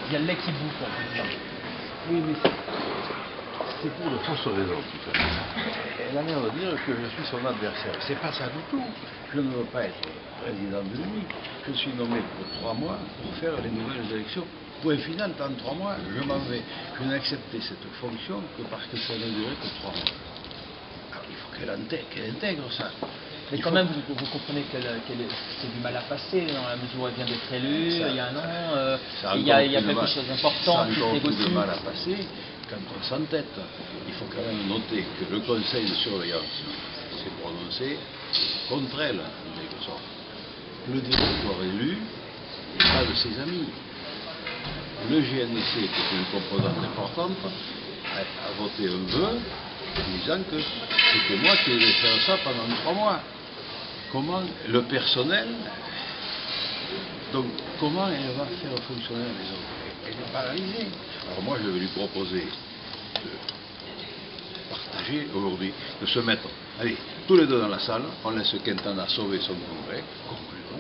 Il y a le lait qui bouffe, en fait. Oui, mais c'est pour de fausses raisons, tout ça. Elle a l'air de dire que je suis son adversaire. C'est pas ça du tout. Je ne veux pas être président de l'UNI. Je suis nommé pour 3 mois pour faire les nouvelles élections. Point final, dans 3 mois, je m'en vais. Je n'ai accepté cette fonction que parce que ça ne durait que 3 mois. Alors, il faut qu'elle intègre ça. Mais quand même, vous comprenez qu'elle c'est du mal à passer, dans la mesure où elle vient d'être élue, il y a un an, il y a quelque chose d'important qui se négocie. C'est encore plus de mal à passer quand on s'entête. Il faut quand même noter que le conseil de surveillance s'est prononcé contre elle, en quelque sorte. Le directoire élu n'est pas de ses amis. Le GNC, qui est une composante importante, a voté un vœu disant que c'était moi qui devais faire ça pendant 3 mois. Comment le personnel, donc comment elle va faire fonctionner la maison? Elle est paralysée. Alors moi je vais lui proposer de partager aujourd'hui, de se mettre, allez, tous les deux dans la salle, on laisse Quintana sauver son congrès, conclusion,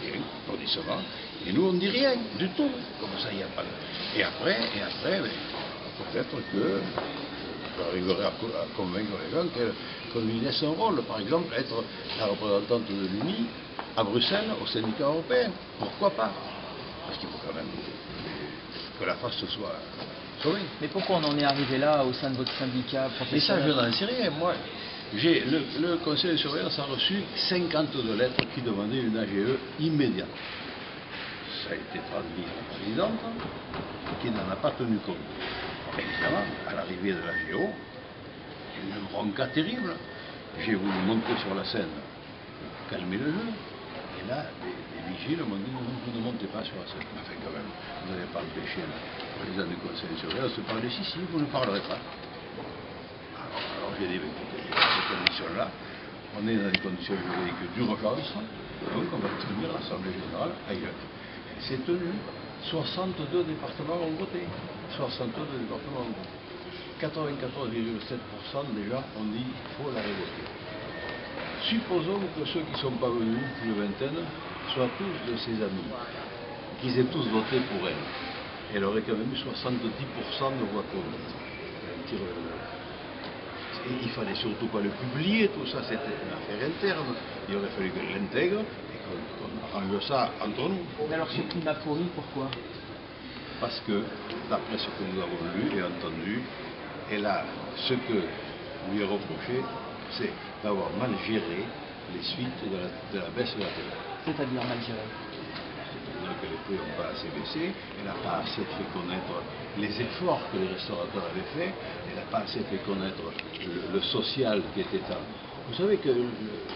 bien, applaudissements, et nous on ne dit rien du tout, comme ça il n'y a pas de... Et après, peut-être que j'arriverai à convaincre les gens qu'on lui laisse un rôle, par exemple, être la représentante de l'UNI à Bruxelles, au syndicat européen. Pourquoi pas? Parce qu'il faut quand même que la face soit sauvée. Mais pourquoi on en est arrivé là au sein de votre syndicat professionnel? Mais ça, je n'en sais rien. Moi, le conseil de surveillance a reçu 52 lettres qui demandaient une AGE immédiate. Ça a été transmis à la présidente, qui n'en a pas tenu compte. Évidemment, à l'arrivée de la Géo, une bronca terrible. J'ai voulu monter sur la scène, calmer le jeu. Et là, des vigiles m'ont dit non, vous ne montez pas sur la scène. Enfin, quand même, vous n'allez pas empêcher le président du conseil de surveillance de parler. Si, vous ne parlerez pas. Alors j'ai dit, écoutez, ces conditions-là, on est dans des conditions juridiques d'urgence, donc on va tenir l'Assemblée générale ailleurs. C'est tenu. 62 départements ont voté. 62 départements ont voté. 94,7% des gens ont dit qu'il faut la révoquer. Supposons que ceux qui ne sont pas venus, une vingtaine, soient tous de ses amis, qu'ils aient tous voté pour elle. Elle aurait quand même eu 70% de voix contre. Et il ne fallait surtout pas le publier, tout ça, c'était une affaire interne. Il aurait fallu qu'elle l'intègre et qu'on arrange ça entre nous. Mais alors ce climat pourri, pourquoi? Parce que, d'après ce que nous avons lu et entendu, elle a, ce que lui est reproché, c'est d'avoir mal géré les suites de la baisse de la télé. C'est-à-dire mal géré? C'est-à-dire que les prix n'ont pas assez baissé, elle n'a pas assez fait connaître les efforts que les restaurateurs avaient faits, elle n'a pas assez fait connaître le social qui était en... Vous savez que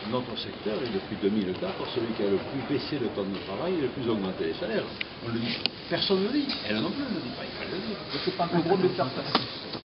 notre secteur est depuis 2004 celui qui a le plus baissé le temps de travail et le plus augmenté les salaires. On le dit, personne ne le dit, elle non plus ne le dit pas, il fallait le dire. C'est pas un peu gros de le faire passer.